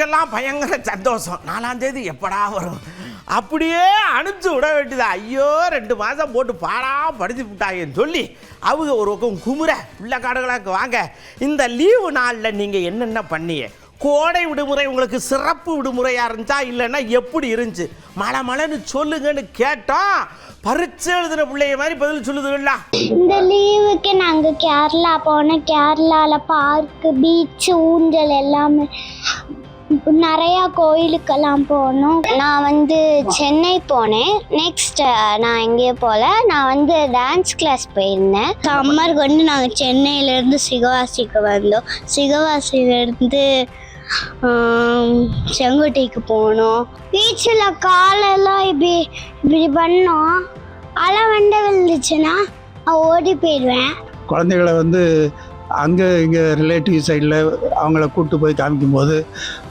நமக்கெல்லாம் பயங்கர சந்தோஷம். 4ஆம் தேதி எப்படா வரும், அப்படியே அனுப்பிச்சு விட வேண்டியதா. ஐயோ 2 மாதம் போட்டு பாடா படிச்சு விட்டாங்கன்னு சொல்லி அவங்க ஒரு பக்கம் குமுற பிள்ளைக்காடுகளாக்கு வாங்க. இந்த லீவு நாளில் நீங்கள் என்னென்ன பண்ணிய? கோடை விடுமுறை உங்களுக்கு சிறப்பு விடுமுறையாக இருந்துச்சா இல்லைன்னா எப்படி இருந்துச்சு? மழைன்னு சொல்லுங்கன்னு கேட்டோம். பரீட்சை எழுதுன பிள்ளைய மாதிரி பதில் சொல்லுதுங்களா? இந்த லீவுக்கு நாங்கள் கேரளா போனோம். கேரளாவில் பார்க்கு, பீச்சு, ஊஞ்சல் எல்லாமே, நிறையா கோயிலுக்கெல்லாம் போனோம். நான் சென்னை போனேன். நெக்ஸ்ட் நான் எங்கேயோ போகல, நான் டான்ஸ் கிளாஸ் போயிருந்தேன். சம்மருக்கு நாங்கள் சென்னையிலேருந்து சிவகாசிக்கு வந்தோம். சிவகாசியிலேருந்து செங்கோட்டைக்கு போனோம். பீச்சில் காலெல்லாம் இப்படி பண்ணோம். அலை விழுந்துச்சுன்னா ஓடி போயிடுவேன். குழந்தைகளை அங்கே இங்கே ரிலேட்டிவ் சைடில் அவங்கள கூப்பிட்டு போய் காமிக்கும்போது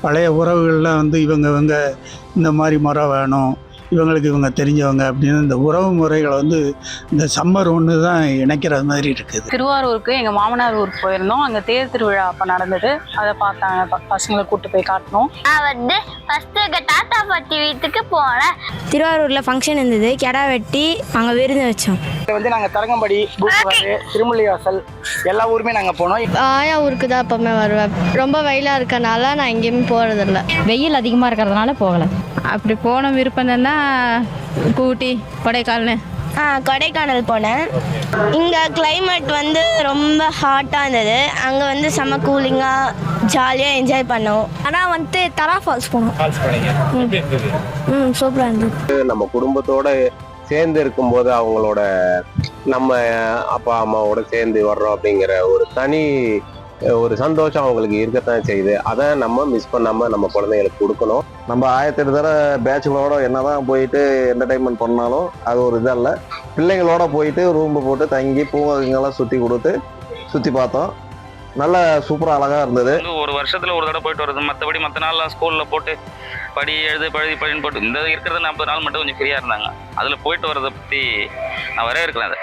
பழைய உறவுகள்லாம் இவங்க இந்த மாதிரி முறை வேணும், இவங்களுக்கு இவங்க தெரிஞ்சவங்க அப்படின்னு இந்த உறவு முறைகளை இந்த சம்மர் ஒன்று தான் இணைக்கிற மாதிரி இருக்குது. திருவாரூருக்கு எங்கள் மாமனார் ஊருக்கு போயிருந்தோம். அங்கே தேர் திருவிழா அப்போ நடந்தது. அதை பார்த்தாங்க, பசங்களை கூப்பிட்டு போய் காட்டணும். நான் ஃபஸ்ட்டு எங்கள் தாத்தா பாட்டி வீட்டுக்கு போனேன். திருவாரூரில் ஃபங்க்ஷன் இருந்தது, கெடா வெட்டி அங்கே விருந்து வச்சோம். நாங்கள் தரங்கம்படி, பூக்குவாறு, திருமுல்லிவாசல் எல்லா ஊருமே நாங்கள் போனோம். ஆயா ஊருக்கு தான் எப்பவுமே வருவேன். ரொம்ப வெயிலாக இருக்கனால நான் எங்கேயுமே போகிறதில்ல. வெயில் அதிகமாக இருக்கிறதுனால போகலை. அப்படி போன விருப்பம் தானே ஊட்டி கொடைக்கானல். கொடைக்கானல் போனேன். இங்கே கிளைமேட் ரொம்ப ஹாட்டாக இருந்தது. அங்கே செம்ம கூலிங்காக ஜாலியாக என்ஜாய் பண்ணோம். ஆனால் தரா ஃபால்ஸ் போனோம். சூப்பராக இருந்தது. நம்ம குடும்பத்தோட சேர்ந்து இருக்கும்போது அவங்களோட நம்ம அப்பா அம்மாவோட சேர்ந்து வர்றோம் அப்படிங்கிற ஒரு தனி ஒரு சந்தோஷம் அவங்களுக்கு இருக்கத்தான் செய்யுது. அதை நம்ம மிஸ் பண்ணாமல் நம்ம குழந்தைங்களுக்கு கொடுக்கணும். நம்ம 1008 தடவை பேச்சுகளோட என்னதான் போயிட்டு என்டர்டைன்மெண்ட் பண்ணாலும் அது ஒரு இதல்ல. பிள்ளைங்களோட போயிட்டு ரூம்பு போட்டு தங்கி பூங்காங்கெல்லாம் சுற்றி பார்த்தோம். நல்ல சூப்பராக அழகாக இருந்தது. ஒரு வருஷத்தில் ஒரு தடவை போயிட்டு வருது. மற்றபடி மற்ற நாள்லாம் ஸ்கூலில் போட்டு படி படின்னு போட்டு இந்த இருக்கிறது 40 நாள் மட்டும் கொஞ்சம் ஃப்ரீயாக இருந்தாங்க. அதில் போயிட்டு வரதை பற்றி நான் வரவேற்கிறேன்.